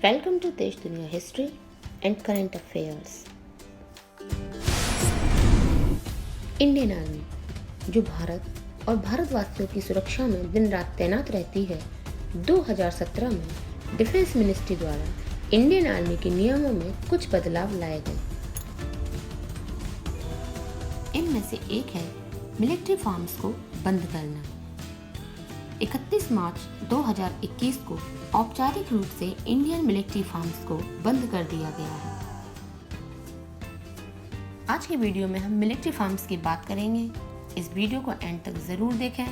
Welcome to देश दुनिया history and current affairs. Indian army जो भारत और भारतवासियों की सुरक्षा में दिन रात तैनात रहती है, 2017 में डिफेंस मिनिस्ट्री द्वारा इंडियन आर्मी के नियमों में कुछ बदलाव लाए गए। इनमें से एक है मिलिट्री फार्म्स को बंद करना। 31 मार्च 2021 को औपचारिक रूप से इंडियन मिलिट्री फार्म्स को बंद कर दिया गया है। आज के वीडियो में हम मिलिट्री फार्म्स की बात करेंगे। इस वीडियो को एंड तक जरूर देखें।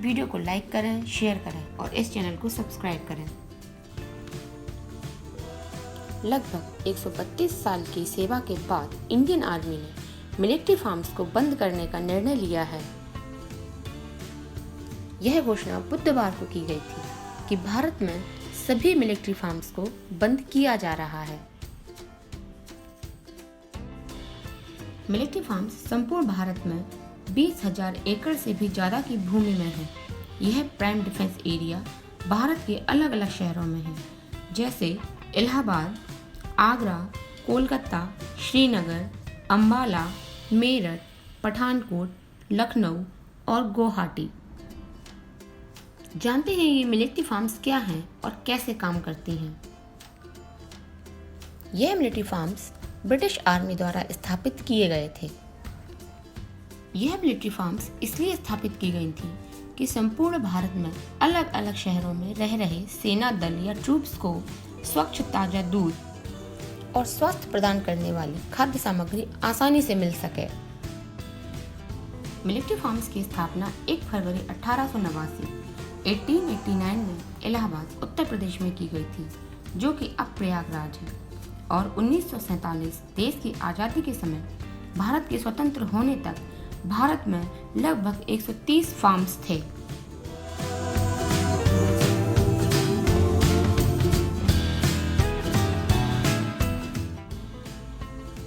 वीडियो को लाइक करें, शेयर करें और इस चैनल को सब्सक्राइब करें। लगभग 132 साल की सेवा के बाद इंडियन आर्मी ने मिलिट्री फार्म्स को बंद करने का निर्णय लिया है। यह घोषणा बुधवार को की गई थी कि भारत में सभी मिलिट्री फार्म्स को बंद किया जा रहा है। मिलिट्री फार्म्स संपूर्ण भारत में 20,000 एकड़ से भी ज्यादा की भूमि में है। यह प्राइम डिफेंस एरिया भारत के अलग अलग शहरों में है, जैसे इलाहाबाद, आगरा, कोलकाता, श्रीनगर, अंबाला, मेरठ, पठानकोट, लखनऊ और गुवाहाटी। जानते हैं ये मिलिट्री फार्म्स क्या हैं और कैसे काम करती हैं। यह मिलिट्री फार्म्स ब्रिटिश आर्मी द्वारा स्थापित किए गए थे। यह मिलिट्री फार्म्स इसलिए स्थापित की गई थी कि संपूर्ण भारत में अलग अलग शहरों में रह रहे सेना दल या ट्रूप्स को स्वच्छ ताजा दूध और स्वास्थ्य प्रदान करने वाली खाद्य सामग्री आसानी से मिल सके। मिलिट्री फार्म्स की स्थापना 1 फरवरी 1889 में इलाहाबाद, उत्तर प्रदेश में की गई थी, जो कि अब प्रयागराज है। और 1947 देश की आज़ादी के समय भारत के स्वतंत्र होने तक भारत में लगभग 130 फार्म्स थे।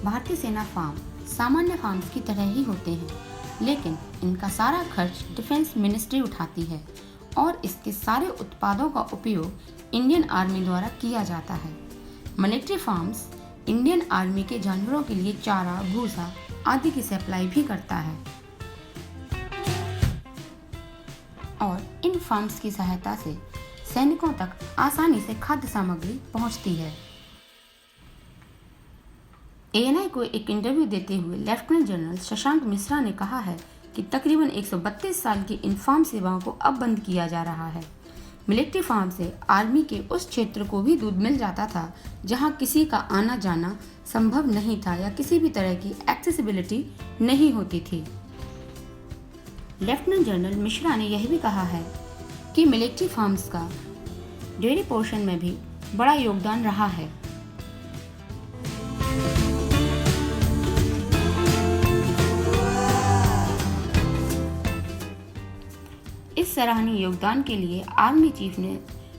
भारतीय सेना फार्म सामान्य फार्म्स की तरह ही होते हैं, लेकिन इनका सारा खर्च डिफेंस मिनिस्ट्री उठाती है और इसके सारे उत्पादों का उपयोग इंडियन आर्मी द्वारा किया जाता है। मिलिट्री फार्म्स इंडियन आर्मी के जानवरों के लिए चारा, भूसा आदि की सप्लाई भी करता है और इन फार्म्स की सहायता से सैनिकों तक आसानी से खाद्य सामग्री पहुंचती है। ANI को एक इंटरव्यू देते हुए लेफ्टिनेंट जनरल शशांक मिश्रा ने कहा है कि तकरीबन 132 साल की इन फार्म सेवाओं को अब बंद किया जा रहा है। मिलिट्री फार्म से आर्मी के उस क्षेत्र को भी दूध मिल जाता था जहां किसी का आना जाना संभव नहीं था या किसी भी तरह की एक्सेसिबिलिटी नहीं होती थी। लेफ्टिनेंट जनरल मिश्रा ने यह भी कहा है कि मिलिट्री फार्म्स का डेयरी पोर्शन में भी बड़ा योगदान रहा है। इस सराहनीय योगदान के लिए आर्मी चीफ ने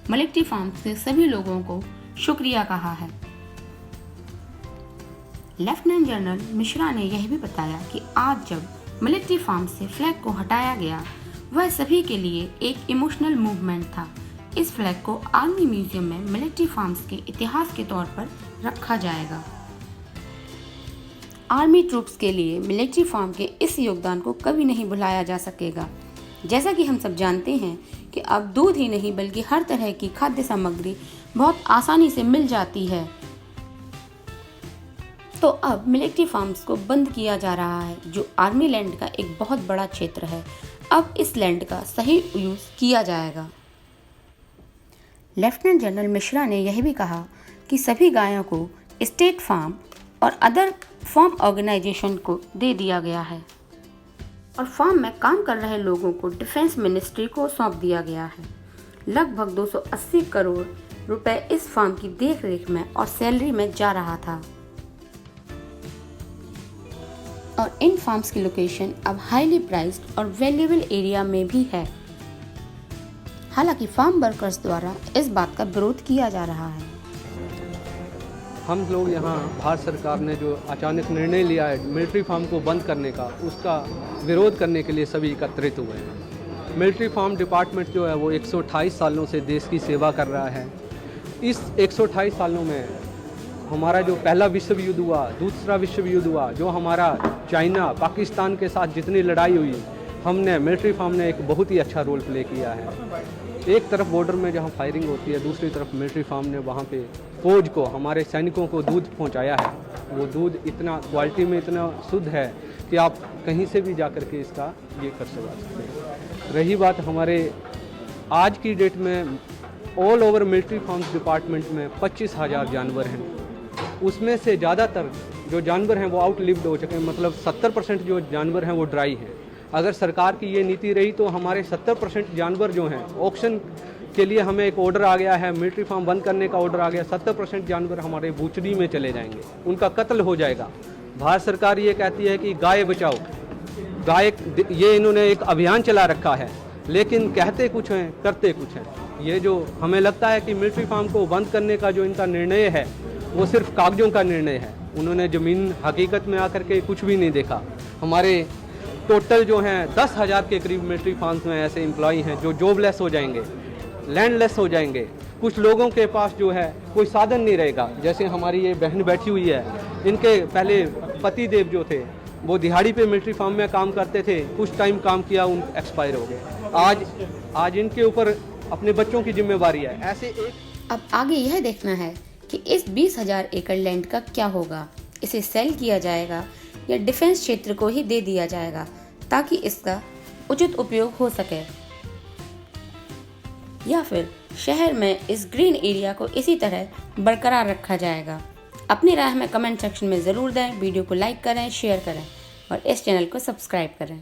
मिलिट्री फार्म्स के सभी लोगों को शुक्रिया कहा है। लेफ्टिनेंट जनरल मिश्रा ने यह भी बताया कि आज जब मिलिट्री फार्म्स से फ्लैग को हटाया गया, वह सभी के लिए एक इमोशनल मूवमेंट था। इस फ्लैग को आर्मी म्यूजियम में मिलिट्री फार्म्स के इतिहास के तौर पर रखा जाएगा। आर्मी ट्रूप्स के लिए मिलिट्री फार्म के इस योगदान को कभी नहीं भुलाया जा सकेगा। जैसा कि हम सब जानते हैं कि अब दूध ही नहीं बल्कि हर तरह की खाद्य सामग्री बहुत आसानी से मिल जाती है। तो अब मिलिट्री फार्म्स को बंद किया जा रहा है, जो आर्मी लैंड का एक बहुत बड़ा क्षेत्र है। अब इस लैंड का सही यूज किया जाएगा। लेफ्टिनेंट जनरल मिश्रा ने यह भी कहा कि सभी गायों को स्टेट फार्म और अदर फार्म ऑर्गेनाइजेशन को दे दिया गया है और फार्म में काम कर रहे लोगों को डिफेंस मिनिस्ट्री को सौंप दिया गया है। लगभग 280 करोड़ रुपए इस फार्म की देखरेख में और सैलरी में जा रहा था और इन फार्म्स की लोकेशन अब हाईली प्राइस्ड और वैल्यूएबल एरिया में भी है। हालांकि फार्म वर्कर्स द्वारा इस बात का विरोध किया जा रहा है। हम लोग यहाँ भारत सरकार ने जो अचानक निर्णय लिया है मिलिट्री फार्म को बंद करने का, उसका विरोध करने के लिए सभी एकत्रित हुए हैं। मिलिट्री फार्म डिपार्टमेंट जो है वो 128 सालों से देश की सेवा कर रहा है इस 128 सालों में हमारा जो पहला विश्व युद्ध हुआ, दूसरा विश्व युद्ध हुआ, जो हमारा चाइना पाकिस्तान के साथ जितनी लड़ाई हुई, हमने मिलिट्री फार्म ने एक बहुत ही अच्छा रोल प्ले किया है। एक तरफ बॉर्डर में जहाँ फायरिंग होती है, दूसरी तरफ मिलिट्री फार्म ने वहाँ पे फौज को, हमारे सैनिकों को दूध पहुँचाया है। वो दूध इतना क्वालिटी में इतना शुद्ध है कि आप कहीं से भी जा कर के इसका ये कर सकते हैं। रही बात हमारे आज की डेट में all over military farms department में 25,000 जानवर हैं। उसमें से ज़्यादातर जो जानवर हैं वो आउटलिव्ड हो चुके हैं, मतलब 70% जो जानवर हैं वो ड्राई हैं। अगर सरकार की ये नीति रही तो हमारे 70% जानवर जो हैं, ऑक्शन के लिए हमें एक ऑर्डर आ गया है, मिलिट्री फार्म बंद करने का ऑर्डर आ गया, 70% जानवर हमारे बूचड़ी में चले जाएंगे, उनका कत्ल हो जाएगा। भारत सरकार ये कहती है कि गाय बचाओ, गाय, ये इन्होंने एक अभियान चला रखा है, लेकिन कहते कुछ हैं करते कुछ हैं। ये जो हमें लगता है कि मिलिट्री फार्म को बंद करने का जो इनका निर्णय है वो सिर्फ कागजों का निर्णय है। उन्होंने ज़मीन हकीकत में आकर के कुछ भी नहीं देखा। हमारे टोटल जो हैं 10,000 के करीब मिलिट्री फार्म्स में ऐसे एम्प्लॉई हैं जो जॉबलेस हो जाएंगे, लैंडलेस हो जाएंगे। कुछ लोगों के पास जो है कोई साधन नहीं रहेगा। जैसे हमारी ये बहन बैठी हुई है, इनके पहले पति देव जो थे वो दिहाड़ी पे मिलिट्री फार्म में काम करते थे, कुछ टाइम काम किया, उन एक्सपायर हो गए। आज इनके ऊपर अपने बच्चों की जिम्मेवारी है। ऐसे एक अब आगे यह देखना है कि इस 20,000 एकड़ लैंड का क्या होगा। इसे सेल किया जाएगा या डिफेंस क्षेत्र को ही दे दिया जाएगा ताकि इसका उचित उपयोग हो सके, या फिर शहर में इस ग्रीन एरिया को इसी तरह बरकरार रखा जाएगा। अपनी राय हमें कमेंट सेक्शन में ज़रूर दें। वीडियो को लाइक करें, शेयर करें और इस चैनल को सब्सक्राइब करें।